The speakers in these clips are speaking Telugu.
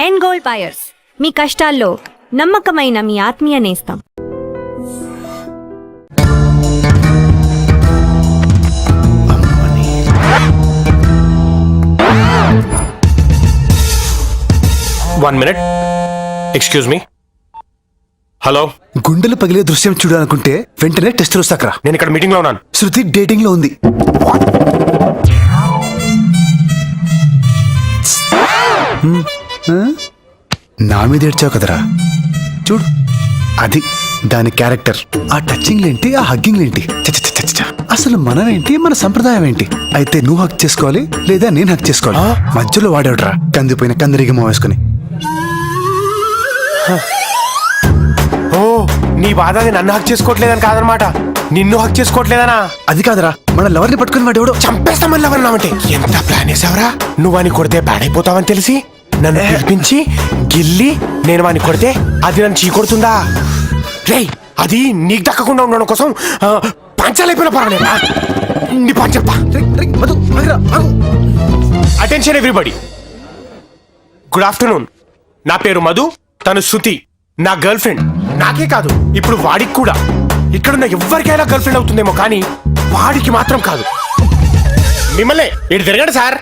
ఎండ్ గోల్డ్ బయర్స్, మీ కష్టాల్లో నమ్మకమైన మీ ఆత్మీయ నేస్తం. One minute. Excuse me. Hello. గుండెలు పగిలే దృశ్యం చూడాలనుకుంటే వెంటనే టెస్ట్ వస్తాకరా. నేను ఇక్కడ మీటింగ్ లో ఉన్నాను. శృతి డేటింగ్ లో ఉంది. నా మీద ఏడ్చావు కదరా, చూడు అది దాని క్యారెక్టర్. ఆ టచింగ్ ఏంటి, ఆ హగ్గింగ్ ఏంటి, అసలు మనం ఏంటి, మన సంప్రదాయం ఏంటి? అయితే నువ్వు హక్ చేసుకోవాలి లేదా నేను హక్ చేసుకోవాలి? మధ్యలో వాడేవడరా కందిపోయిన కందిరిగమో వేసుకుని. ఓ, నీ బాధ నన్ను హక్ చేసుకోవట్లేదని కాదనమాట, నిన్ను హక్ చేసుకోవట్లేదనా? అది కాదరా, మన లవర్ని పట్టుకుని వాడు ఎవడో చంపేస్తామని లవర్ నామంటే ఎంత ప్లాన్ వేసావరా? నువ్వు అని కొడితే బ్యాడ్ అయిపోతావని తెలిసి నన్ను పిలిపించి గిల్లి నేను వాని కొడితే అది నన్ను చీకొడుతుందా? రేయ్, అది నీకు దక్కకుండా ఉండడం కోసం పంచాలైపోయిన పర్వాలేదా? నీ పంచప్పా. Attention everybody, good afternoon. నా పేరు మధు, తను శృతి, నా గర్ల్ ఫ్రెండ్. నాకే కాదు, ఇప్పుడు వాడికి కూడా. ఇక్కడున్న ఎవరికైనా గర్ల్ ఫ్రెండ్ అవుతుందేమో కానీ వాడికి మాత్రం కాదు. మిమ్మల్ని ఇటు తిరగండి సార్.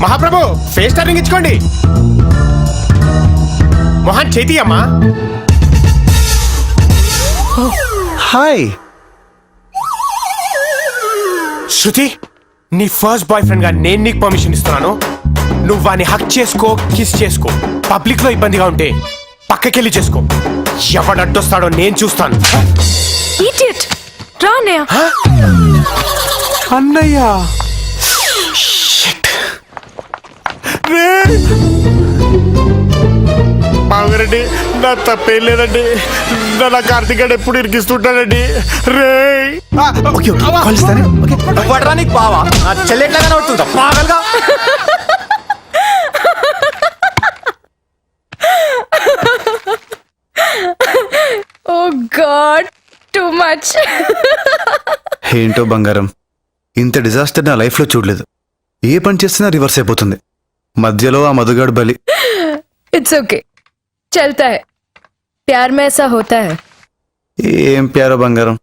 మహాప్రభు, ఫేస్ టర్నింగ్ ఇచ్చుకోండి. మొహన్ చేతి అమ్మా. హాయ్ శృతి, నీ ఫస్ట్ బాయ్ ఫ్రెండ్ గా నేను నీకు పర్మిషన్ ఇస్తున్నాను. నువ్వు వాని హక్ చేసుకో, కిస్ చేసుకో. పబ్లిక్ లో ఇబ్బందిగా ఉంటే పక్కకెళ్ళి చేసుకో. ఎవడు అడ్డొస్తాడో నేను చూస్తాను. అన్నయ్య, బాగురండి, నా తప్పేం లేదండి. నా కార్తీక్ గడు ఎప్పుడు ఇరికిస్తుంటాడండి. రే నీకు బావా చెల్లెట్లాగానే అవుతుందా పాగలుగా? Oh God, too much. ఏంటో బంగారం, ఇంత డిజాస్టర్ నా లైఫ్ లో చూడలేదు. ఏ పని చేసినా రివర్స్ అయిపోతుంది. మధ్యలో ఆ మధుగాడు బలి. It's okay, चलता है. प्यार में ऐसा होता है. ఏం ప్యారో బంగారం,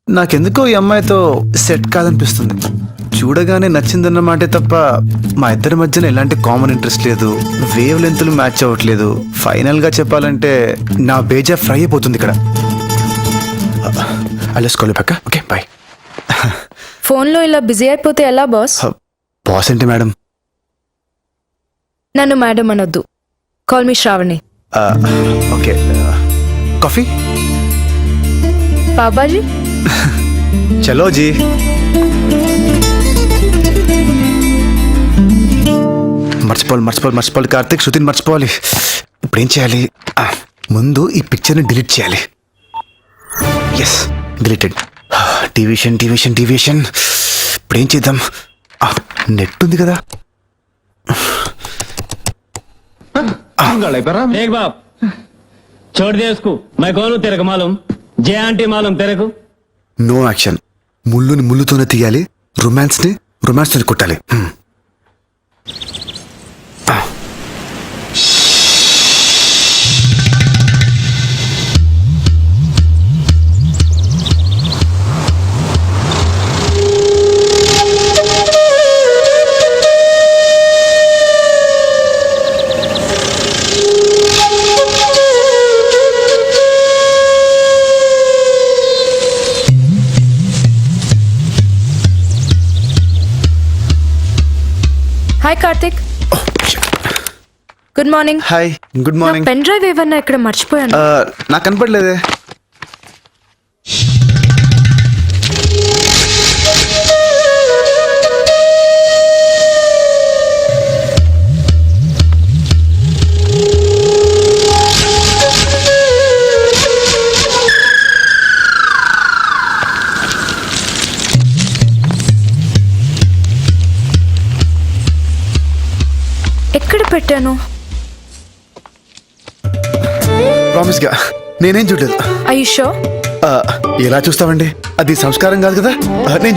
నాకెందుకో ఈ అమ్మాయితో సెట్ కాదనిపిస్తుంది. చూడగానే నచ్చిందన్నమాటే తప్ప మా ఇద్దరి మధ్యన ఎలాంటి కామన్ ఇంట్రెస్ట్ లేదు. వేవ్ లెంత్లు మ్యాచ్ అవ్వట్లేదు. ఫైనల్ గా చెప్పాలంటే నా బేజా ఫ్రై అయిపోతుంది ఇక్కడ. అలెస్కోలే పక్క. Okay bye. ఫోన్ లో ఇలా బిజీ అయిపోతే ఎలా బాస్? బాస్ ఏంటి మేడం? నన్ను మేడం అనొద్దు, call me Shravani. Okay, coffee? Babaji చలో జీ. మర్చిపోవాలి కార్తీక్, శృతిని మర్చిపోవాలి. ఇప్పుడు ఏం చేయాలి? ముందు ఈ పిక్చర్ని డిలీట్ చేయాలి. Yes, deleted. డివిషన్. ఇప్పుడు ఏం చేద్దాం? నెట్ ఉంది కదా. देख बाप, छोड़ दे उसको. मैं कौन हूँ तेरे को मालूम? जे आंटी मालूम तेरे को? No action. ముళ్ళుని ముళ్ళుతోనే తీయాలి, రొమాన్స్ ని కొట్టాలి. Hi Karthik. Good morning. Hi, good morning. Pen drive ఏమన్నా ఇక్కడ మర్చిపోయాను. నాకు కనపడలేదే. ఎక్కడ పెట్టాను? ప్రామిస్ గా నేనేం చూడలేదు. Are you sure? ఎలా చూస్తామండి, అది సంస్కారం కాదు కదా. నేను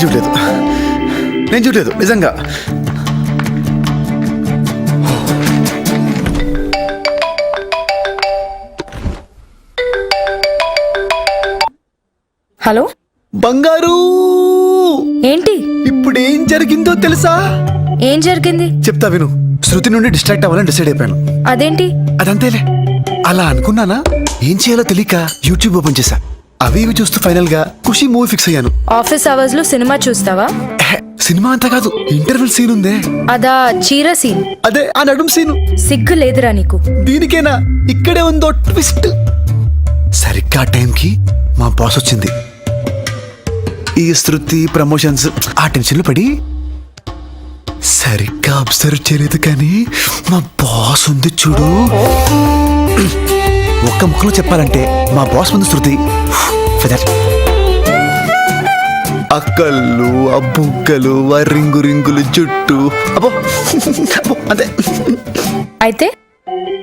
చూడలేదు నిజంగా. హలో, బంగారు ఏంటి? ఇప్పుడు ఏం జరిగిందో తెలుసా? ఏం జరిగింది? చెప్తా విను. శృతి నుండి డిస్ట్రాక్ట్ అవ్వాలని డిసైడ్ అయిపోయాను. అదేంటి? అదంతేలే. అలా అనుకున్నానా, ఏం చేయాలో తెలియక యూట్యూబ్ ఓపెన్ చేశా. అవి ఇవి చూస్తూ ఫైనల్ గా ఖుషి మూవీ ఫిక్స్ అయ్యాను. ఆఫీస్ అవర్స్ లో సినిమా చూస్తావా? సినిమా అంతా కాదు, ఇంటర్వెల్ సీన్ ఉందే, అదా చీర సీన్? అదే ఆ నడుం సీను. సిగ్గు లేదురా నీకు? దీనికేనా? ఇక్కడే ఉందో ట్విస్ట్. సరిగ్గా టైంకి మా బాస్ వచ్చింది. ఈ శృతి ప్రమోషన్స్ ఆ టెన్షన్లో పడి సరిగ్గా అబ్జర్వ్ చేయలేదు, కానీ మా బాస్ ఉంది చూడు. ఒక్క ముక్కలో చెప్పాలంటే మా బాస్ ముందు శృతి ఫెదర్. అక్కళ్ళు, ఆ బుగ్గలు, ఆ రింగు రింగులు జుట్టు, అబ్బో అబ్బో అదే. అయితే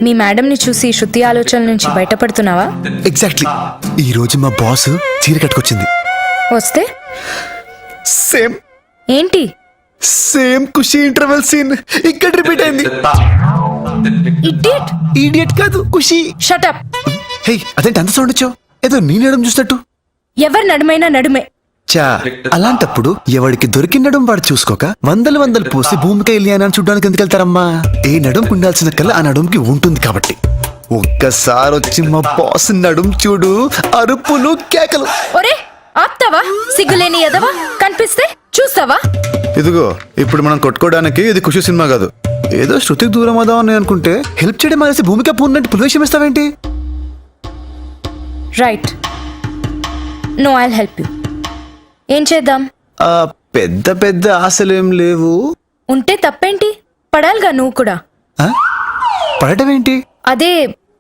మీ మేడం ని చూసి శృతి ఆలోచనల నుంచి బయటపడుతున్నావా? ఎగ్జాక్ట్లీ. ఈ రోజు మా బాస్ చీర కట్టుకొచ్చింది. వస్తే సేమ్ ఏంటి? సేమ్ ఖుషి ఇంటర్వెల్ సీన్ ఇక్కడ రిపీట్ అయింది. ఇడియట్. ఈడియట్ కాదు, ఖుషి. Shut up. హే, అదేంటి అంత సౌండ్ వచ్చావు? ఏదో నీ నడుం చూసినట్టు. ఎవరి నడుమైనా నడుమే. చా, అలాంటప్పుడు ఎవడికి దొరికినడం వాడు చూసుకోక వందలు వందలు పోసి భూమికి వెళ్ళానని చూడడానికి ఎందుకు వెళ్తారమ్మా? ఏ నడుంకు ఉండాల్సిన కల్లా ఆ నడుంకి ఉంటుంది కాబట్టి. ఒక్కసారి వచ్చి మా బాస్ నడుం చూడు, అరుపులు కేకలు. ఒరే ఆప్తావా? సిగ్గులేని ఎదవా, కనిపిస్తే చూస్తావా? ఇదిగో, ఇప్పుడు మనం కొట్టుకోవడానికి ఇది ఖుషి సినిమా కాదు. ఏదో శృతికి దూరం అవుదామని అనుకుంటే హెల్ప్ చేయడం మానేసి భూమిక పూర్ణంటే పులివేషం ఇస్తావేంటి? Right, no I'll help you. ఏం చేద్దాం? పెద్ద పెద్ద ఆశలేం లేవు. ఉంటే తప్పేంటి? పడాలిగా నువ్వు కూడా. ఆ? పడటం ఏంటి? అదే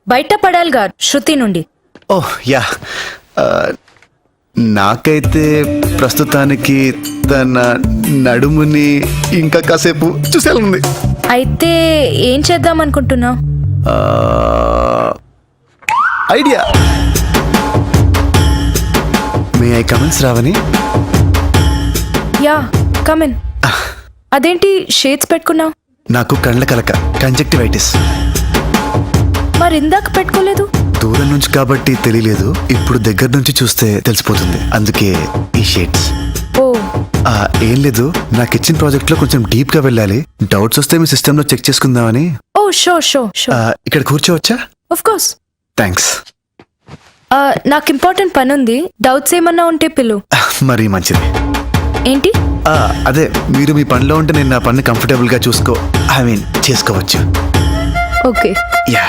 బయట పడాలిగా శృతి నుండి. ఓహ్ యా. ఆ, నాకైతే ప్రస్తుతానికి తన నడుముని ఇంకా కాసేపు చూసేయాలనుంది. అయితే ఏం చేద్దాం అనుకుంటున్నావు? ఐడియా. మే ఐ కమెంట్స్ రావని? Yeah, come in. అదేంటి షేడ్స్ పెట్టుకున్నావు? నాకు కండ్ల కలక, కంజక్టివైటిస్. మరి ఇందాక పెట్టుకోలేదు? దూరం నుంచి కాబట్టి తెలియలేదు, ఇప్పుడు దగ్గర నుంచి చూస్తే తెలిసిపోతుంది, అందుకే ఈ షేడ్స్. ఓ, ఏం లేదు, నాకు ఇచ్చిన ప్రాజెక్ట్ లో కొంచెం డీప్ గా వెళ్ళాలి. డౌట్స్ వస్తే మీ సిస్టమ్ లో చెక్ చేసుకుందామని. Oh sure sure sure. ఇక్కడ కూర్చోవచ్చా? Of course. థ్యాంక్స్. నాకు ఇంపార్టెంట్ పని ఉంది, డౌట్స్ ఏమన్నా ఉంటే పిలు. మరీ మంచిది. ఏంటి? అదే, మీరు మీ పనిలో ఉంటే నేను నా పని కంఫర్టబుల్ గా చేసుకోవచ్చు. ఓకే. యా.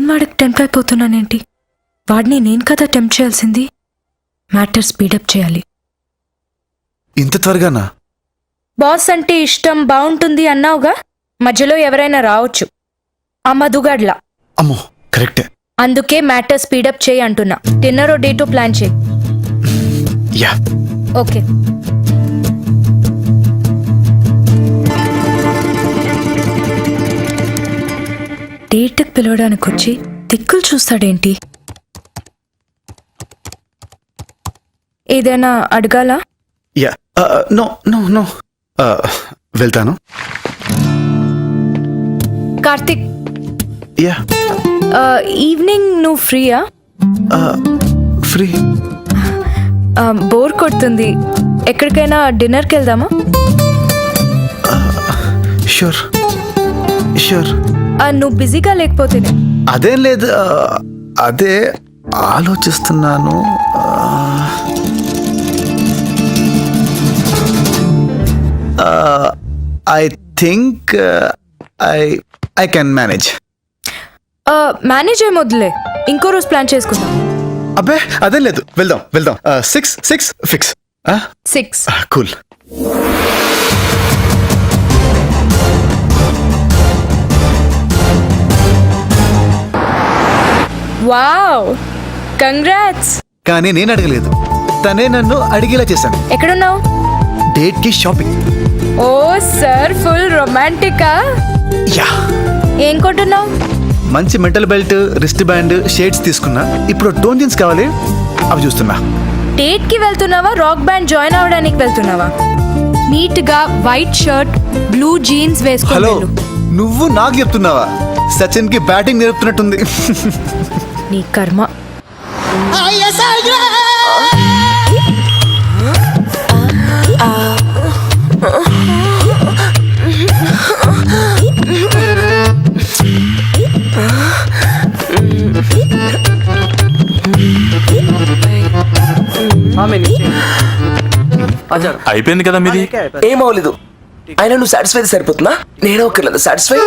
వాడికి టెంప్ట్ అయిపోతున్నానేంటి? వాడిని నేను కదా టెంప్ట్ చేయాల్సింది. మ్యాటర్ స్పీడప్ చేయాలి. ఇంత త్వరగానా? బాస్ అంటే ఇష్టం, బాగుంటుంది అన్నావుగా, మధ్యలో ఎవరైనా రావచ్చు. ఆ మధుగాడ్లా. అమ్మో, కరెక్టే. అందుకే మ్యాటర్ స్పీడప్ చేయి అంటున్నా. డిన్నర్ డేటు ప్లాన్ చేయి. యా. ఓకే. డేట్కి పిలవడానికి వచ్చి దిక్కులు చూస్తాడేంటి? ఏదైనా అడగాలా? యా. నో నో నో, వెళ్తాను. కార్తిక్, యా. ఈవినింగ్ నువ్వు ఫ్రీయా? ఫ్రీ. బోర్ కొడుతుంది, ఎక్కడికైనా డిన్నర్కి వెళ్దామా? Sure sure. నువ్వు బిజీగా లేకపోతేనే. అదేం లేదు, అదే ఆలోచిస్తున్నాను. I think I can manage. Manage ఏమొద్దులే, ఇంకో రోజు ప్లాన్ చేసుకుందాం. అబ్బే అదేం లేదు, వెళ్దాం వెళ్దాం. 6 ఫిక్స్. 6. కూల్. Wow, congrats. కానీ నేను అడగలేదు, తనే నన్ను అడిగేలా చేశాను. ఎక్కడున్నావు? డేట్ కి షాపింగ్. ఓ సార్, ఫుల్ రొమాంటికా. యా. ఏం కొంటున్నావు? మంచి metal belt, wrist band, shades తీసుకున్నా. ఇప్పుడు టోన్ జీన్స్ కావాలి, అవి చూస్తున్నా. డేట్ కి వెళ్తున్నావా, రాక్ బ్యాండ్ జాయిన్ అవడానికి వెళ్తున్నావా? నీట్ గా వైట్ షర్ట్, బ్లూ జీన్స్ వేసుకో. హలో, నువ్వు నాకు చెప్తున్నావా? సచిన్ కి బ్యాటింగ్ నేర్పుతున్నట్టుంది. నీ కర్మ. అయిపోయింది కదా మీది. ఏం అవ్వలేదు. అయినా నువ్వు సాటిస్ఫై సరిపోతున్నా, నేను ఒకర్లేదు. సాటిస్ఫై.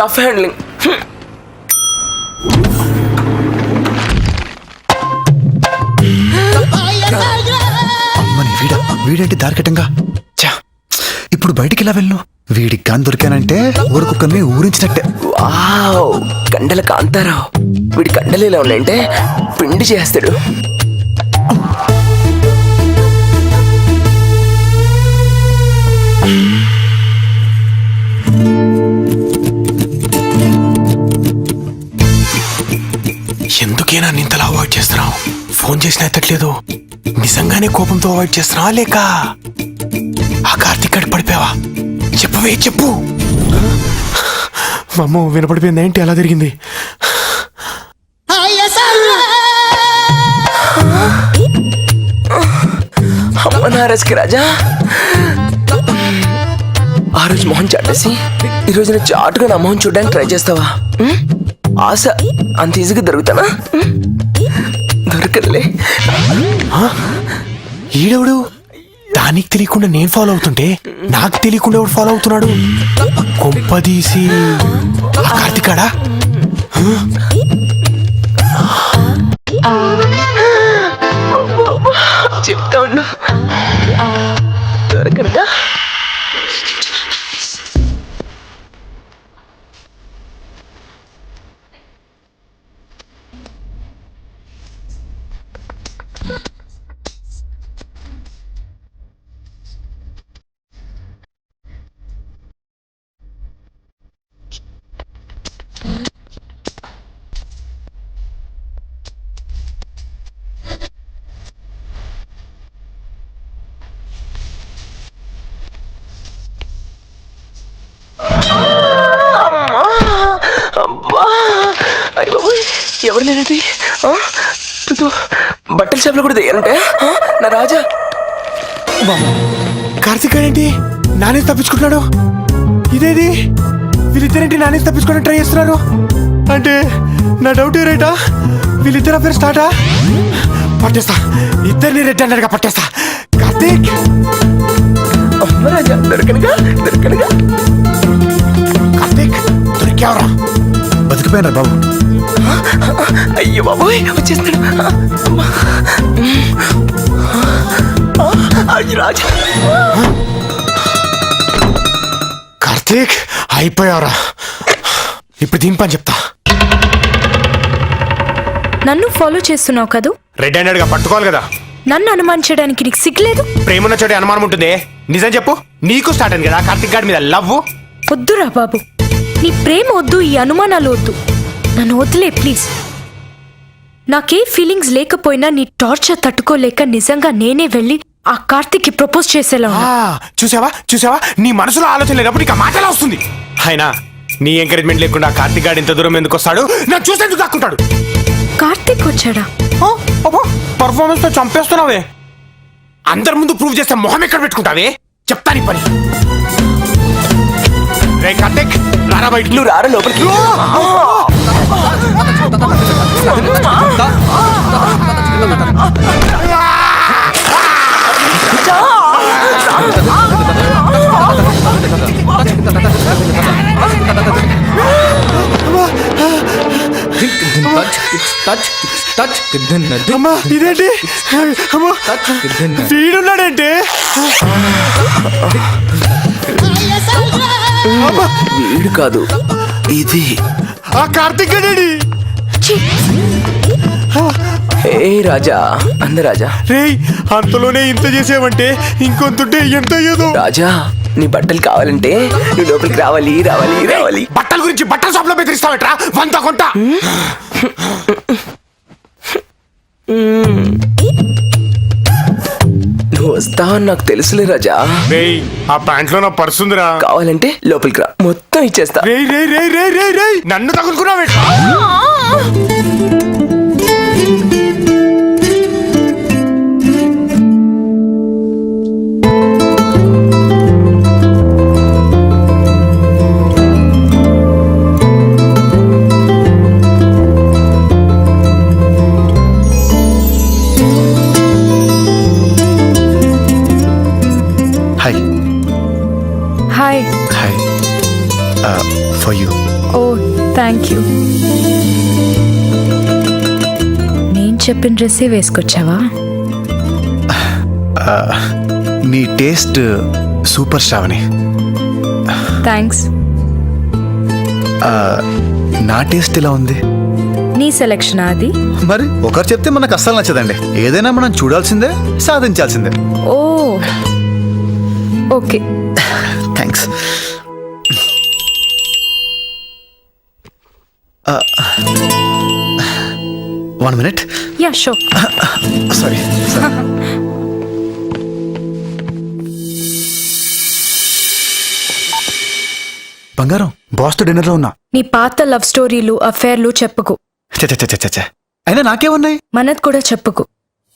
Rough handling. అమ్మని వీడంటే దారికటంగా. ఇప్పుడు బయటికి ఎలా వెళ్ళు? వీడికి గాని దొరికానంటే ఊరుకుక్కల్ని ఊరించినట్టే. వావ్, కండల కాంతారావు. వీడి కండలు ఎలా ఉన్నాయంటే పిండి చేస్తాడు. ఎందుకేనా ఇంతలా అవాయిడ్ చేస్తున్నావు? ఫోన్ చేసినా ఎత్తట్లేదు. నిజంగానే కోపంతో అవాయిడ్ చేస్తున్నావా లేక ఆ కార్తీక్ గడి పడిపోయావా? చెప్పవే, చెప్పు. అమ్మో, వినపడిపోయింది. ఏంటి అలా జరిగింది? అమ్మ నారాజ్కి రాజా, ఆ రోజు మొహం చాటేసి ఈరోజు నేను చాటుగా నా మొహం చూడడానికి ట్రై చేస్తావా? ఆశ అంత ఈజీగా దొరుకుతానా? దొరకలే. ఈడెవడు? దానికి తెలియకుండా నేను ఫాలో అవుతుంటే నాకు తెలియకుండా ఎవడు ఫాలో అవుతున్నాడు? కొంపదీసి ఆ కార్తీకాడా? చెప్తా ఉండు. దొరకనగా ఎవరు లేనది? బట్టల షాప్లో కూడా దిగారంటే నా రాజా. కార్తీక్ ఏంటి నానేసి తప్పించుకుంటున్నాడు? ఇదేది? వీళ్ళిద్దరేంటి నానేసి తప్పించుకోవడానికి ట్రై చేస్తున్నారు? అంటే నా డౌట్ రైటా? వీళ్ళిద్దరు పేరు స్టార్టా? పట్టేస్తా, ఇద్దరిని రెడ్ అన్నట్టుగా పట్టేస్తా. కార్తీక్, రాజా దొరకనుగా. కార్తీక్ దొరికావరా? బతికిపోయినారు బాబు. అయ్యో బాబోయ్, వచ్చేస్తాడు. రాజా, కార్తీక్ అయిపోయావరా? ఇప్పుడు దీని పని చెప్తా. నన్ను ఫాలో చేస్తున్నావు కదూ? రెడ్ హ్యాండెడ్ గా పట్టుకోవాలి కదా. నన్ను అనుమానించడానికి నీకు సిగ్గులేదు? ప్రేమన్న చోటి అనుమానం ఉంటుంది. నిజం చెప్పు, నీకు స్టార్ట్ అయింది కదా కార్తీక్ గారి మీద లవ్? వద్దురా బాబు, నీ ప్రేమ వద్దు, ఈ అనుమానాలు వద్దు. నన్ను వదిలే ప్లీజ్. నాకే ఫీలింగ్స్ లేకపోయినా నీ టార్చర్ తట్టుకోలేక నిజంగా నేనే వెళ్ళి ఆ కార్తీక్ కి ప్రపోజ్ చేసేలా ఉన్నా. చూసావా నీ మనసులో ఆలోచన లేనప్పుడు నీకు మాటలా వస్తుంది. అయినా నీ ఎంకరేజ్మెంట్ లేకుండా కార్తీక్ గారు ఇంత దూరం ఎందుకు వస్తాడు? నాకు చూసేందుకు దాక్కుంటాడు. కార్తీక్ వచ్చాడా? పర్ఫార్మెన్స్ తో చంపేస్తున్నావే. అందరి ముందు ప్రూవ్ చేస్తే మొహం ఎక్కడ పెట్టుకుంటావే? చెప్తా నీ పని. రే కార్తిక్ రారా బయటికి. నువ్వు రారా లోపలికి. అమ్మా ఇదేంటి అమ్మా వీడున్నాడేంటి వీడు కాదు ఇది. ఆ కార్తిక్ గడేడి. ఏ రాజా అందరాజా. రేయ్ అంతలోనే ఇంత చేసావంటే ఇంకొంతుంటే ఎంత అయ్యేదో. రాజా నీ బట్టలు కావాలంటే నువ్వు లోపలికి రావాలి రావాలి రావాలి. బట్టల గురించి బట్టల షాప్ లో బెదిరిస్తావట్రా వంత కొంట. నువ్వు వస్తావని నాకు తెలుసులే రాజా. రేయ్ ఆ ప్యాంట్ లో నా పర్స్ ఉందిరా. కావాలంటే లోపలికి రా మొత్తం ఇచ్చేస్తా. రేయ్ రేయ్ రేయ్ రేయ్ రేయ్ రేయ్ నన్ను తగులుకున్నావేట్రా. Hi hi. Hi for you. Oh thank you. నేను చెప్పిన డ్రెస్సే వేసుకొచ్చావా? నీ టేస్ట్ సూపర్ శ్రావణి. థ్యాంక్స్. నా టేస్ట్ ఎలా ఉంది? నీ సెలక్షన్ అది. మరి ఒకరు చెప్తే మనకు అస్సలు నచ్చదండి. ఏదైనా మనం చూడాల్సిందే, సాధించాల్సిందే. Oh okay. Thanks. One minute. Yeah show. Sorry. బంగారం బాస్తో డిన్నర్లో ఉన్నా. నీ పాత లవ్ స్టోరీలు అఫేర్లు చెప్పుకు. చ అయినా నాకే ఉన్నాయి. మనది కూడా చెప్పుకు.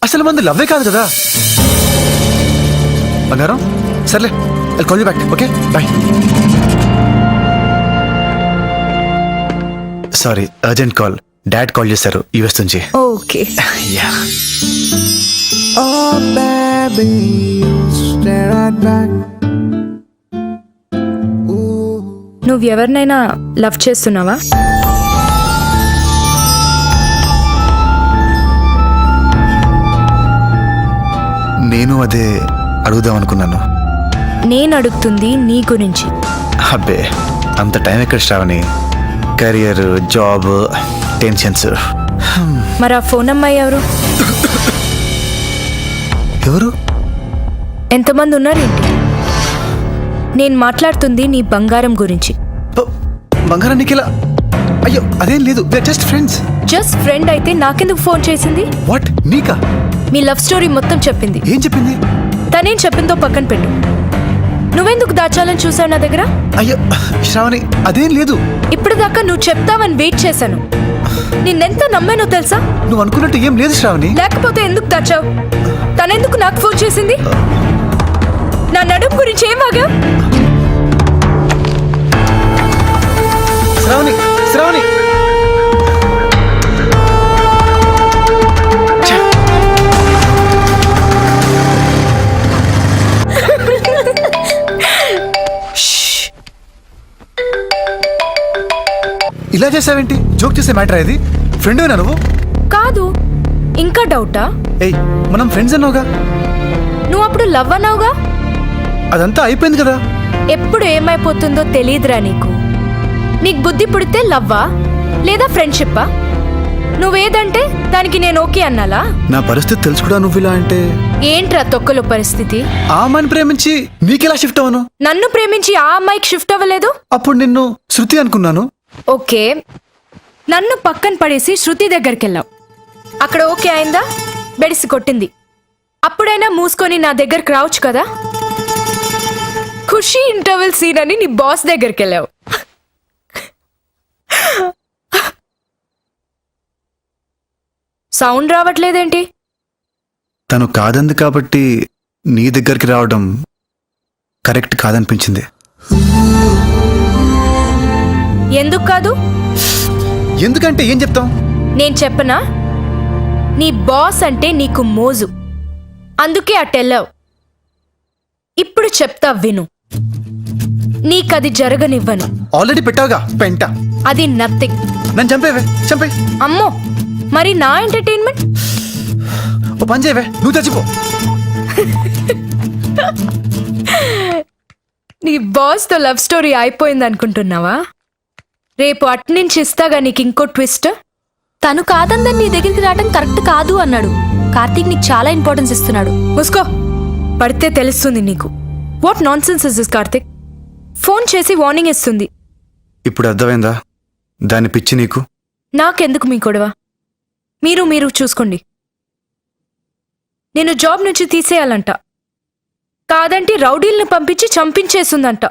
అసలు మంది లవ్వే కాదు కదా. బంగారం సర్లే, I'll call you back. Okay bye. Sorry urgent call. Dad call చేశారు యూఎస్ నుంచి. ఓకే. యా. నువ్వు ఎవరినైనా లవ్ చేస్తున్నావా? నేను అదే అడుగుదాం అనుకున్నాను. నేను అడుగుతుంది నీ గురించి. అబ్బే అంత టైం ఎక్కడ శ్రావణి. Career, job, tensions. మరి ఆ ఫోన్ అమ్మాయి ఎవరు? ఎవరు? ఎంతమంది ఉన్నారేంటి? నేను మాట్లాడుతుంది నీ బంగారం గురించి. బంగారం నీకెలా? అయ్యో అదేం లేదు, జస్ట్ ఫ్రెండ్స్. జస్ట్ ఫ్రెండ్ అయితే నాకెందుకు ఫోన్ చేసింది? వాట్ నీకా? మీ లవ్ స్టోరీ మొత్తం చెప్పింది. ఏం చెప్పింది? తనేం చెప్పిందో పక్కన పెట్టు. నువ్వెందుకు దాచాలని చూసావు నా దగ్గర? అయ్యో శ్రావణి అదేం లేదు. ఇప్పుడు దాకా నువ్వు చెప్తావని వెయిట్ చేశాను. నిన్నెంత నమ్మానో తెలుసా? నువ్వు అనుకున్నట్టు ఏం లేదు శ్రావణి. లేకపోతే ఎందుకు దాచావు? తనెందుకు నాకు ఫోన్ చేసింది? నా నడుము గురించి ఏం వాగా? శ్రావణి శ్రావణి ఇలా చేసావేంటి? జోక్ చేసే మ్యాటర్ ఇది. ఫ్రెండ్వేనా నువ్వు? కాదు. ఇంకా డౌటా? ఏయ్ మనం ఫ్రెండ్స్ అన్నావుగా. నువ్వు అప్పుడు లవ్ అన్నావుగా. అదంతా అయిపోయింది కదా. ఎప్పుడు ఏమైపోతుందో తెలియదురా నీకు. నీకు బుద్ధి పుడితే లవ్వా లేదా ఫ్రెండ్షిప్పా? నువ్వేదంటే దానికి నేను ఓకే అన్నాలా? నా పరిస్థితి తెలుసు కూడా నువ్వు ఇలా అంటే. ఏంట్రా తొక్కలో పరిస్థితి? ఆ అమ్మాయిని ప్రేమించి నీకెలా షిఫ్ట్ అవను? నన్ను ప్రేమించి ఆ అమ్మాయికి షిఫ్ట్ అవ్వలేదు. అప్పుడు నిన్ను శృతి అనుకున్నాను. ఓకే, నన్ను పక్కన పడేసి శృతి దగ్గరికి వెళ్ళావు. అక్కడ ఓకే అయిందా? బెడిసి కొట్టింది. అప్పుడైనా మూసుకొని నా దగ్గరికి రావచ్చు కదా. ఖుషి ఇంటర్వెల్ సీన్ అని నీ బాస్ దగ్గరికి వెళ్ళావు. సౌండ్ రావట్లేదేంటి? తను కాదంది కాబట్టి నీ దగ్గరికి రావడం కరెక్ట్ కాదనిపించింది. ఎందుకు కాదు? ఎందుకంటే ఏం చెప్తాం? నేను చెప్పనా? నీ బాస్ అంటే నీకు మోజు, అందుకే అటెళ్ళావు. ఇప్పుడు చెప్తా విను, నీకది జరగనివ్వను. ఆల్రెడీ పెట్టావుగా పెంట. అది నథింగ్. నన్ను చంపేవే, చంపే. అమ్మో, మరి నా ఎంటర్టైన్మెంట్? ఓ పని చేయవే, నువ్వు చచ్చిపో. నీ బాస్తో లవ్ స్టోరీ అయిపోయింది అనుకుంటున్నావా? రేపు అట్నుంచి ఇస్తాగా నీకు ఇంకో ట్విస్ట్. తను కాదందని నీ దగ్గరికి రావడం కరెక్ట్ కాదు అన్నాడు. కార్తీక్ నీకు చాలా ఇంపార్టెన్స్ ఇస్తున్నాడు. ముసుకో, పడితే తెలుస్తుంది నీకు. What non sense is this Karthik? Phone చేసి వార్నింగ్ ఇస్తుంది. ఇప్పుడు అర్థమైందా దాని పిచ్చి నీకు? నాకెందుకు మీ గొడవ? మీరు చూసుకోండి. నేను జాబ్ నుంచి తీసేయాలంట, కాదంటే రౌడీల్ని పంపించి చంపించేస్తుందంట.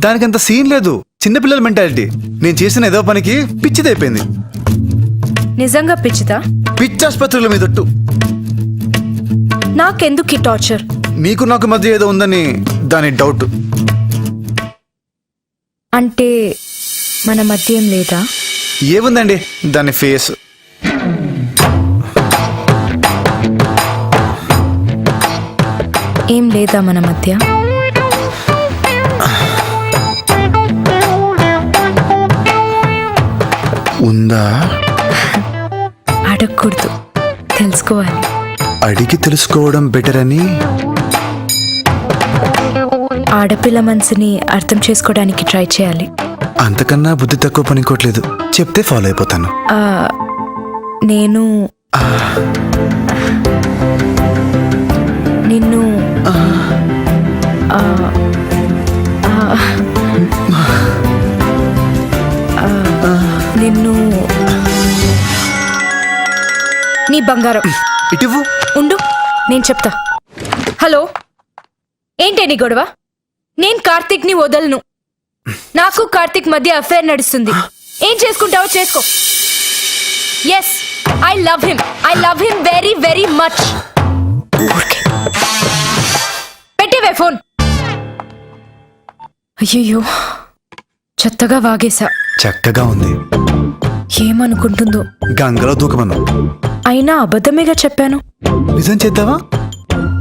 దానికంత సీన్ లేదు, చిన్నపిల్లల మెంటాలిటీ. నేను చేసిన ఏదో పనికి పిచ్చిదైపోయింది. నిజంగా పిచ్చిదా? పిచ్చాసుపత్రుల మీదట్టు. నాకెందుకు ఈ టార్చర్? నీకు నాకు మధ్య ఏదో ఉందని దాని డౌట్. అంటే మన మధ్య ఏం లేదా? ఏముందండి దాని ఫేస్. ఏం లేదా మన మధ్య? ఉందా? అడగకూడదు, తెలుసుకోవాలి. అడిగి తెలుసుకోవడం బెటర్ అని. ఆడపిల్ల మనసుని అర్థం చేసుకోవడానికి ట్రై చేయాలి. అంతకన్నా బుద్ధి తక్కువ పనికోట్లేదు, చెప్తే ఫాలో అయిపోతాను. నేను నిన్ను నిన్ను నీ బంగారం. ఇటువు. ఉండు, నేను చెప్తా. హలో, ఏంటే నీ గొడవ? నేను కార్తిక్ ని వదలను. నాకు కార్తిక్ మధ్య అఫేర్ నడుస్తుంది. ఏం చేసుకుంటావో చేసుకో. Yes, I love him very very much. పెట్టేవే ఫోన్. అయ్యయ్యో, చెత్తగా వాగేశా. చక్కగా ఉంది. ఏమనుకుంటుందో. గంగలో దూకమను. అయినా అబద్ధమేగా చెప్పాను. నిజం చేద్దావా?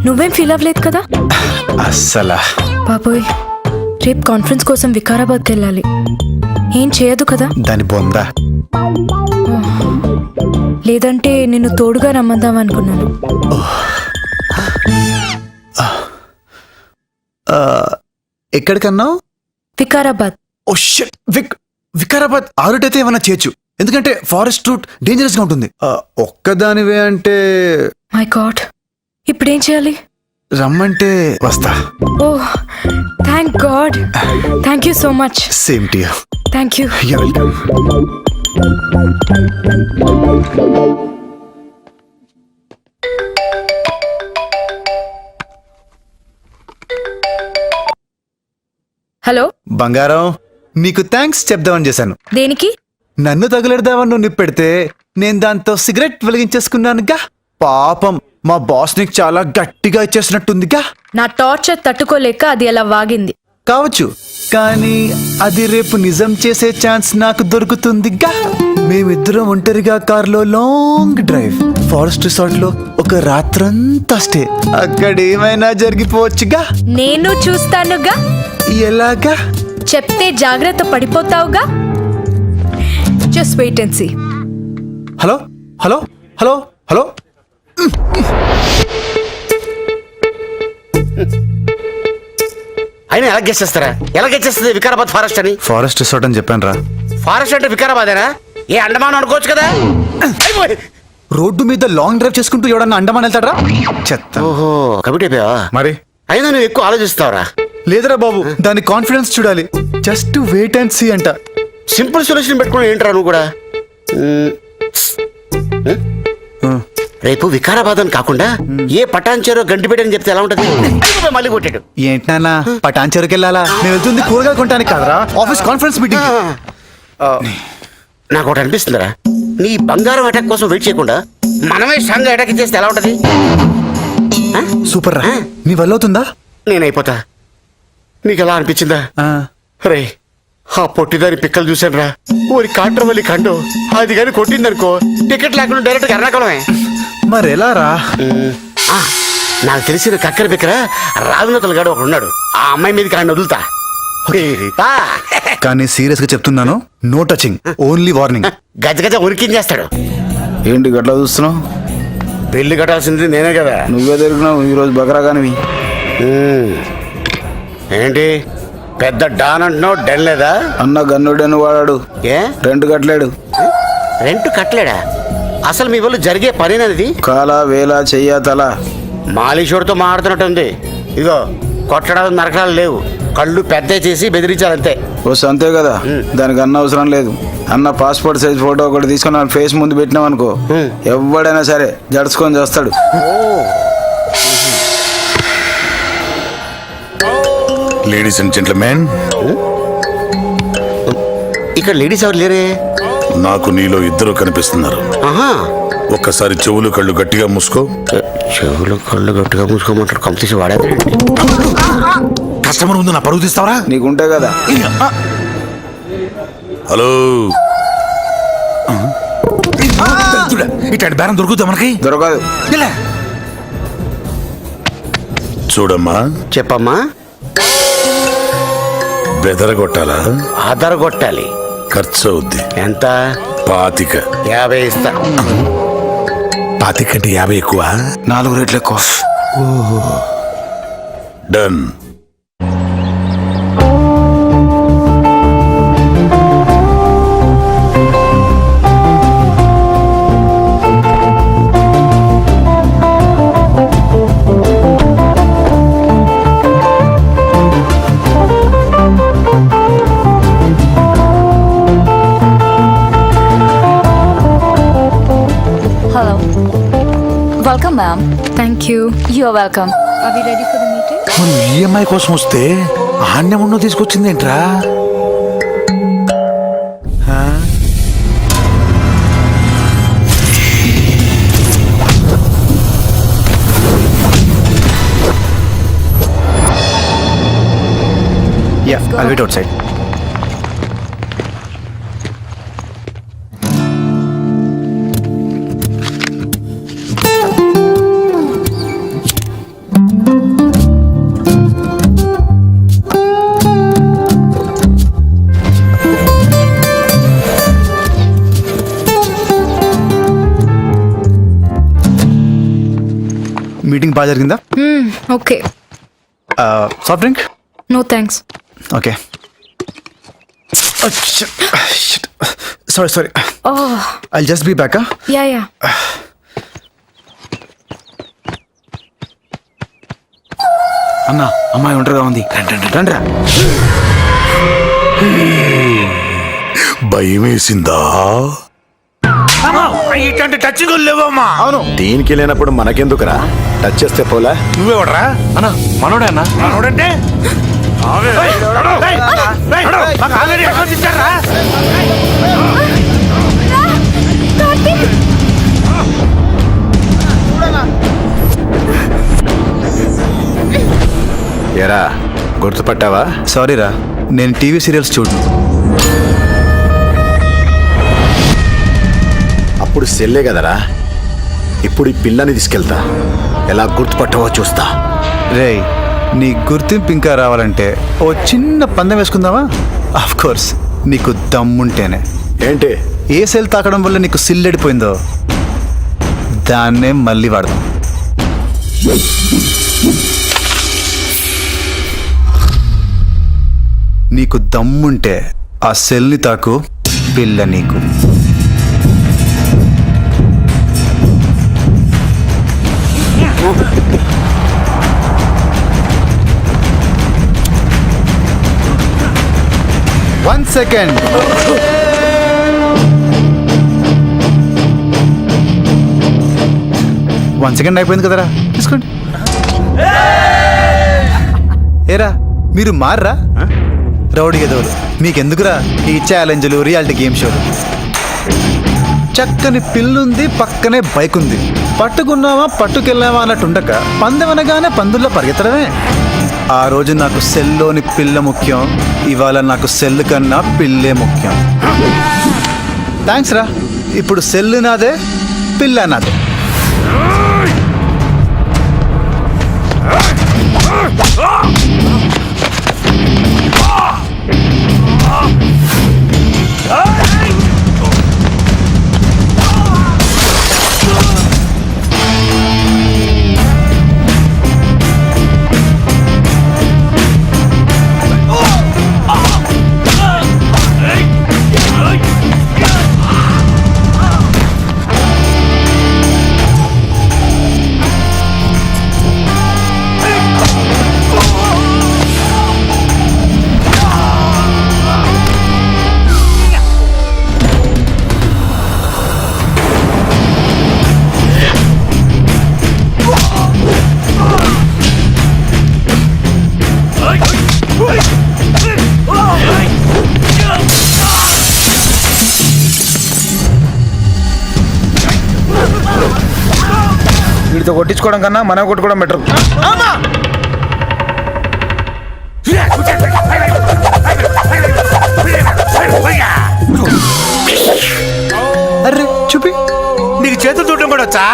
నువ్వేం ఫీల్ అవ్వలేదు కదా? అస్సలా. బాబోయ్, రేపు కాన్ఫరెన్స్ కోసం వికారాబాద్కి వెళ్ళాలి. ఏం చేయదు కదా? దాని బొందా. లేదంటే నిన్ను తోడుగా రమ్మందాం అనుకున్నాను. ఎక్కడికన్నావు? వికారాబాద్. Oh shit. వికారాబాద్ ఆ రూట్ అయితే ఏమన్నా చేయొచ్చు, ఎందుకంటే ఫారెస్ట్ రూట్ డేంజరస్ గా ఉంటుంది. ఒక్కదానివే అంటే. మై గాడ్, ఇప్పుడేం చేయాలి? రమ్మంటే వస్తా. Oh thank god, thank you so much. Same to you. Thank you. You welcome. Hello బంగారం, నీకు థ్యాంక్స్ చెప్దామని చేశాను. దేనికి? నన్ను తగులెడదామని నువ్వు నిప్పెడితే నేను దాంతో సిగరెట్ వెలిగించేసుకున్నానుగా. పాపం మా బాస్ నీకు చాలా గట్టిగా ఇచ్చేసినట్టుందిగా. నా టార్చర్ తట్టుకోలేక అది అలా వాగింది. కావచ్చు, కానీ అది రేపు నిజం చేసే ఛాన్స్ నాకు దొరుకుతుందిగా. మేమిద్దరం ఒంటరిగా కారులో లాంగ్ డ్రైవ్, ఫారెస్ట్ రిసార్ట్ లో ఒక రాత్రంతా స్టే. అక్కడ ఏమైనా జరిగిపోవచ్చుగా. నేను చూస్తానుగా. ఎలాగా? చెప్తే జాగ్రత్త పడిపోతావుగా. Just wait and see. Hello hello hello hello. అయినా ఎలా గెస్ చేస్తారా? ఎలా గెస్ చేస్తుంది వికారాబాద్ ఫారెస్ట్ అని? ఫారెస్ట్ రిసార్ట్ అని చెప్పాను రా. ఫారెస్ట్ అంటే వికారాబాదేనా? ఏ అండమాన్ అనుకోవచ్చు కదా. రోడ్డు మీద లాంగ్ డ్రైవ్ చేసుకుంటూ ఎవడన్నా అండమాన్ వెళ్తాడ్రా? చెత్త. ఓహో, కమిటీ అయిపోయావా? మరి అయినా నువ్వు ఎక్కువ ఆలోచిస్తావురా. లేదురా బాబు, దాని కాన్ఫిడెన్స్ చూడాలి. జస్ట్ వెయిట్ అండ్ సీ అంట. సింపుల్ సొల్యూషన్ పెట్టుకుని ఏంట్రా నువ్వు కూడా? రేపు వికారాబాద్ అని కాకుండా ఏ పటాన్చేరో గంటిపేట అని చెప్తే ఎలా ఉంటది? మళ్ళీ కొట్టాడు. ఏంటి నాన్న, పటాన్ చెరుకు వెళ్ళాలా? నేను వెళ్తుంది కూరగాయలు కొనడానికి కాదురా, ఆఫీస్ కాన్ఫరెన్స్ మీటింగ్. నాకు ఒకటి అనిపిస్తుందిరా, నీ బంగారం అటాక్ కోసం వెయిట్ చేయకుండా మనమే స్ట్రాంగ్ అటాక్ చేస్తే ఎలా ఉంటది? సూపర్ రా. నీ వల్ల అవుతుందా? నేనైపోతా. నీకు ఎలా అనిపించిందా? రే, ఆ పొట్టిదాని పిక్కలు చూశాను రా. ఊరి కాట్రవల్లి కండు అది కానీ కొట్టిందనుకో టికెట్ లేకుండా డైరెక్ట్ ఎర్నాకుళమే. మరి ఎలా రా? ఆ, నాకు తెలిసిన కక్కర పిక్కర రావినతలు గాడు ఒకడు ఉన్నాడు. ఆ అమ్మాయి మీదకి ఆయన వదులుతా. ఆ, కానీ సీరియస్ గా చెప్తున్నాను, నో టచింగ్, ఓన్లీ వార్నింగ్. గజ గజ ఉరికించేస్తాడు. ఏంటి గట్లా చూస్తున్నావు? పెళ్లి కట్టాల్సింది నేనే కదా. నువ్వే దొరికినావు ఈరోజు బకరాగానివి. ఏంటి పెద్ద డాన్ అంటున్నావు? డెన్ లేదా? అన్న గన్నుడని వాడాడు, ఏ రెంట్ కట్టలేడు. రెంట్ కట్టలేడా? అసలు మీ వాళ్ళు జరిగే పనేనది. కాల వేల చెయ్య తల. మాలీషోడితో మాడుతున్నట్టుంది. ఇదిగో కొట్టడాలు నరకడాలు లేవు, కళ్ళు పెద్ద చేసి బెదిరించాలంతే. వస్తే అంతే కదా, దానికి అన్న అవసరం లేదు. అన్న పాస్పోర్ట్ సైజ్ ఫోటో ఒకటి తీసుకొని నా ఫేస్ ముందు పెట్టినాం అనుకో, ఎవడైనా సరే జడుచుకొని చేస్తాడు. లేడీస్ అండ్ జెంట్మెన్, ఇక్కడ లేడీస్ ఎవరు లేరే? నాకు నీలో ఇద్దరు కనిపిస్తున్నారు. ఆహా, ఒక్కసారి చెవులు కళ్ళు గట్టిగా మూసుకో. చెవులు కళ్ళు గట్టిగా మూసుకోమంటారు. కంప్లీట్ వాడేది. కస్టమర్ ముందు నా పరుగు తీస్తావరా? నీకుంటే కదా. హలో, ఇట్లాంటి బేరం దొరుకుతా మనకి? దొరకదు. చూడమ్మా, చెప్పమ్మా. బెదరగొట్టాలా? అదరగొట్టాలి. ఖర్చు అవుద్ది. ఎంత? 25. 50 ఇస్తా. 25 కంటే 50 ఎక్కువ. 4 రేట్లు ఎక్కువ. Done. Hello, welcome ma'am. Thank you. You are welcome. Are we ready for the meeting? నువ్వు ఈఎంఐ కోసం వస్తే ఆన్యం ఉన్నో తీసుకొచ్చింది ఏంట్రా? Yeah, I'll wait outside. Meeting బాగా జరిగిందా? Okay. Soft drink? No thanks. Okay. Sorry, I'll just be back. Ya ya. అన్న అమ్మాయి ఒంటరిగా ఉంది, రండ్రా. భయం వేసిందా? ఇట్లాంటి టచింగ్ లేవమ్మా. అవును, దీనికి లేనప్పుడు మనకెందుకురా? టచ్ చేస్తే పోలా. నువ్వెవడరా? అన్న మనోడే అన్న. మనోడంటే ఆల్రెడీ అడ్వాన్స్ ఇచ్చారా? ఎరా గుర్తుపట్టావా? సారీ రా, నేను టీవీ సీరియల్స్ చూడను. అప్పుడు సెల్లే కదరా, ఇప్పుడు ఈ పిల్లని తీసుకెళ్తా, ఎలా గుర్తుపట్టావో చూస్తా. రేయ్, నీ గుర్తింపు ఇంకా రావాలంటే ఓ చిన్న పందెం వేసుకుందామా? ఆఫ్ కోర్స్, నీకు దమ్ముంటేనే. ఏంటి? ఏ సెల్ తాకడం వల్ల నీకు సిల్లెడిపోయిందో దాన్నే మళ్ళీ వాడదాం. నీకు దమ్ముంటే ఆ సెల్ని తాకు, పిల్ల నీకు. One second. One second అయిపోయింది కదరా, తీసుకోండి. ఏరా, మీరు మారరా? రౌడీ గదవులు, మీకెందుకురా ఈ ఛాలెంజ్లు, రియాలిటీ గేమ్ షోలు? చక్కని పిల్లుంది, పక్కనే బైక్ ఉంది, పట్టుకున్నావా పట్టుకెళ్ళావా అన్నట్టు ఉండక పందెం అనగానే పందుల్లో పరిగెత్తడమే. ఆ రోజు నాకు సెల్లోని పిల్ల ముఖ్యం, ఇవాళ నాకు సెల్ కన్నా పిల్లే ముఖ్యం. థ్యాంక్స్ రా. ఇప్పుడు సెల్ నాదే, పిల్ల నాదే. వీడితో కొట్టించుకోవడం కన్నా మనం కొట్టుకోవడం బెటర్. అర్రే చూపి, నీకు చేతులు చూడటం కూడా వచ్చా?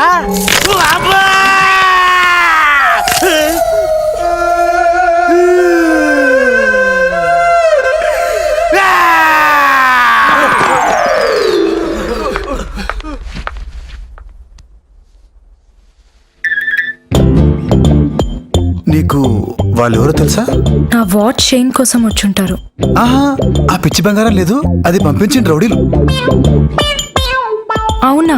నీకు వాళ్ళెవరో తెలుసా? నా వాచ్ చైన్ కోసం వచ్చుంటారు. ఆహా, ఆ పిచ్చి బంగారం లేదు, అది పంపించిన రౌడీలు. అవునా?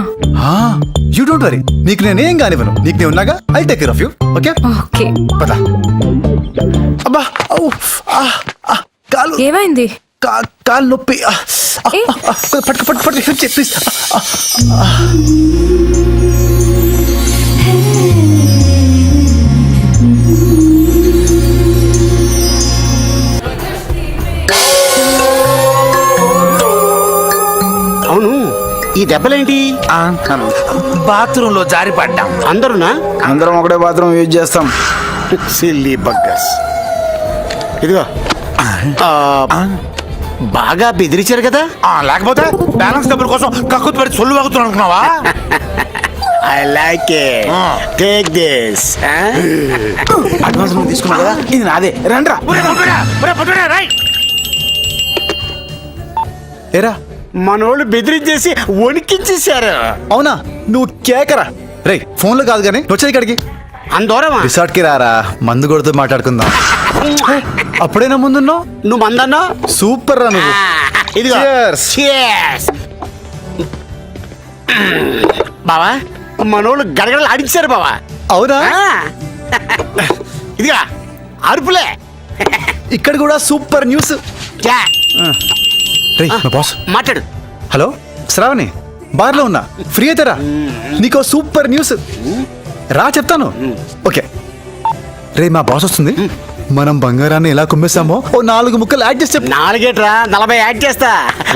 యూ డోంట్ వరీ, నీకు నేనేం కానివ్వను. నీకు నేను ఉన్నాగా, I take care of you. Okay okay. పద. అబ్బా, ఔ, కాలు ఏమైంది? కాలు నొప్పి. ఏ? పట్టుకు పట్టుకు పట్టుకు చెప్పేసి. అవును, ఈ దెబ్బలేంటి? బాత్రూమ్ లో జారి పడ్డాం. అందరునా? అందరం ఒకటే బాత్రూమ్ యూజ్ చేస్తాం. సిల్లీ బగ్గస్. ఇదిగో బాగా బెదిరించారు కదా. లేకపోతే బ్యాలెన్స్ డబ్బుల కోసం కక్కుతు పెట్టి సొల్లు వాగుతున్నాను అనుకున్నావా? I like it. Take this. Advance తీసుకున్నావు కదా, ఇది నాదే. రండ్రా. ఏరా, మనోళ్ళు బెదిరించేసి వణికించేశారు. అవునా? నువ్వు కేకరా. రే, ఫోన్లో కాదు కానీ వచ్చేది ఇక్కడికి. అందరమా? రిసార్ట్ కి రారా, మందు కొడుతూ మాట్లాడుకుందాం. అప్పుడైనా ముందున్నావు. నువ్వు మందన్నా? సూపర్ రా నువ్వు. ఇదిగో. Cheers. Cheers. బావా, మనోళ్ళు గడగడలు ఆడించారు బావా. అవునా? ఇదిగా అరుపులే. ఇక్కడ కూడా సూపర్ న్యూస్. రే, మా బాస్. మాట్లాడు. హలో శ్రావణి, బార్లో ఉన్నా, ఫ్రీ అవుతారా? నీకో సూపర్ న్యూస్. రా చెప్తాను. ఓకే. రే, మా బాస్ వస్తుంది. మనం బంగారాన్ని ఎలా కుమ్మేశామో ఓ 4 ముక్కలు యాడ్ చేసి చెప్పు. 4 40 యాడ్ చేస్తా.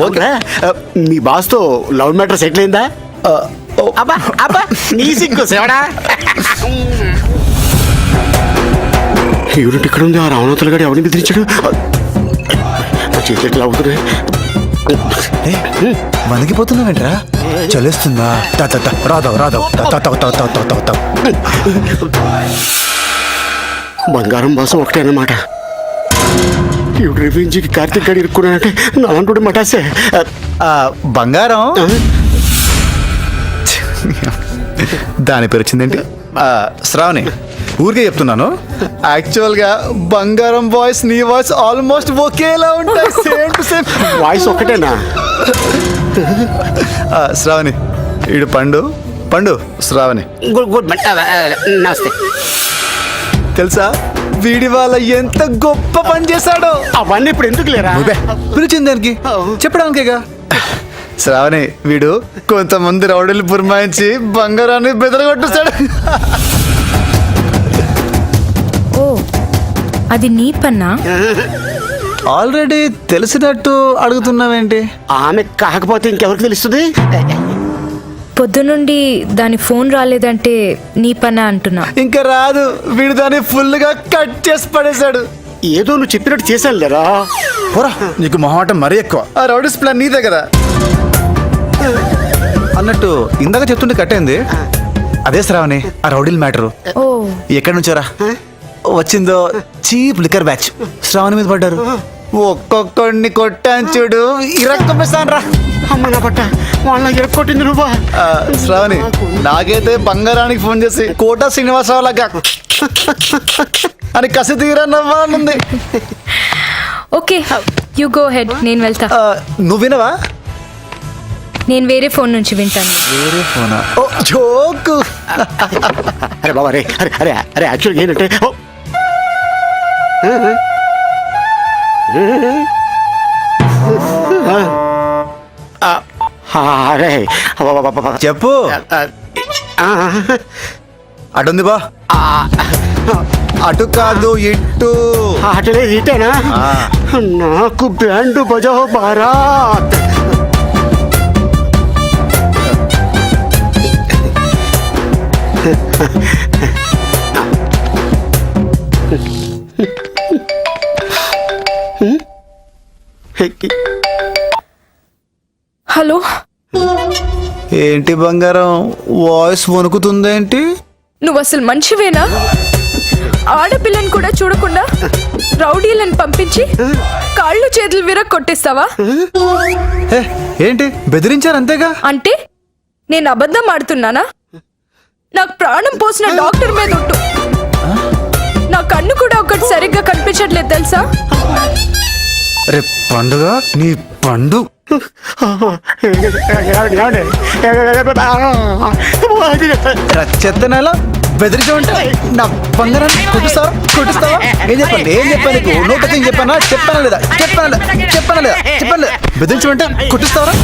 ఓకే. మీ బాస్ తో లవ్ మ్యాటర్ సెటిల్ అయిందా? అబ్బా అబ్బా, నీ సిగ్గు సేవడా. యూనిట్ ఇక్కడ ఉంది. ఆ రావణాతులు గడి ఎవరిని బెదిరించాడు? చేతులు ఎట్లా అవుతున్నాయి? వణికిపోతున్నావేంట్రా? చలేస్తుందా? రాదావు రాదావు. బంగారం బాసం ఒకటే అన్నమాట. ఇప్పుడు రివెంజ్కి కార్తీక్ గడి ఇరుక్కున్నానంటే నాలంటూ మటాసే. బంగారం దాని పేరు వచ్చిందేంటి? శ్రావణి, ఊరికే చెప్తున్నాను. యాక్చువల్ గా బంగారం వాయిస్ నీ వాయిస్ ఆల్మోస్ట్ ఒకేలా ఉంటాయి. సేమ్ టు సేమ్ వాయిస్ ఒకటేనా? శ్రావణి, ఇడు పండు. పండు, శ్రావణి. Good good. నమస్తే. తెలుసా వీడి వాళ్ళ ఎంత గొప్ప పని చేశాడో? అవన్నీ ఇప్పుడు ఎందుకు లేరా? పిలిచింది దానికి చెప్పడానికేగా. శ్రావణి, వీడు కొంతమంది రౌడీలు పురమాయించి బంగారాన్ని బెదరగొట్టేశాడు. ఓ, అది నీ పన్నా? ఆల్రెడీ తెలిసినట్టు అడుగుతున్నావేంటి? ఆమె కాకపోతే ఇంకెవరికి తెలుస్తుంది? పొద్దునుండి దాని ఫోన్ రాలేదంటే నీ పని అంటున్నా. ఇంకా రాదు, వీడు దాన్ని ఫుల్ గా కట్ చేసి పడేశాడు. ఏదో నువ్వు చెప్పినట్టు చేశాను లేరా. పోరా, నీకు మొహమాటం మరీ ఎక్కువ. ఆ రౌడీస్ ప్లాన్ నీదే కదా. అన్నట్టు ఇందాక చెప్తుంటే కట్టయింది. అదే శ్రావణి, ఆ రౌడీల మ్యాటరు. ఓ ఎక్కడి నుంచోరా వచ్చిందో? చీప్ లిక్కర్ బ్యాచ్ శ్రావణి మీద పడ్డారు. ఒక్కొక్కడిని కొట్టాను చూడు, ఇరక్కొమ్మేస్తాను రా. అమ్మ నా పట్ట వాళ్ళ ఎరక్కొట్టింది నువ్వా? శ్రావణి నాకైతే బంగారానికి ఫోన్ చేసి కోటా శ్రీనివాసరావు లాగా అని కసి తీరా నవ్వాలనుంది. ఓకే, యు గో హెడ్, నేను వెళ్తా. నువ్వు వినవా? నేను వేరే ఫోన్ నుంచి వింటాను. వేరే ఫోనా? ఓ జోకు. అరే బాబా, అరే అరే అరే అరే యాక్చువల్గా ఏంటంటే అరే చెప్పు. అటుంది బా. అటు కాదు ఇటు. అటలే ఇటేనా? నాకు బ్యాండ్ బజావ్ బారాత్. హలో, ఏంటి బంగారం వాయిస్ వణుకుతుందేంటి? నువ్వు అసలు మంచివేనా? ఆడపిల్లని కూడా చూడకుండా రౌడీలను పంపించి కాళ్ళు చేతులు విరగ కొట్టేస్తావా? ఏ, ఏంటి బెదిరించారు అంతేగా? అంటే నేను అబద్ధం ఆడుతున్నానా? నాకు ప్రాణం పోసిన డాక్టర్ మీద ఒట్టు. నా కన్ను కూడా ఒకటి సరిగ్గా కనిపించట్లేదు తెలుసా? రే పండుగ, నీ పండు. చెత్త నెల బెదిరించామంటే నా బంగారాన్ని కొట్టిస్తావా? ఏం చెప్పండి, ఏం చెప్పాను నీకు? నోట్ చెప్పానా? చెప్పానా లేదా? చెప్పానా లేదా? బెదిరించామంటే కొట్టిస్తావరా?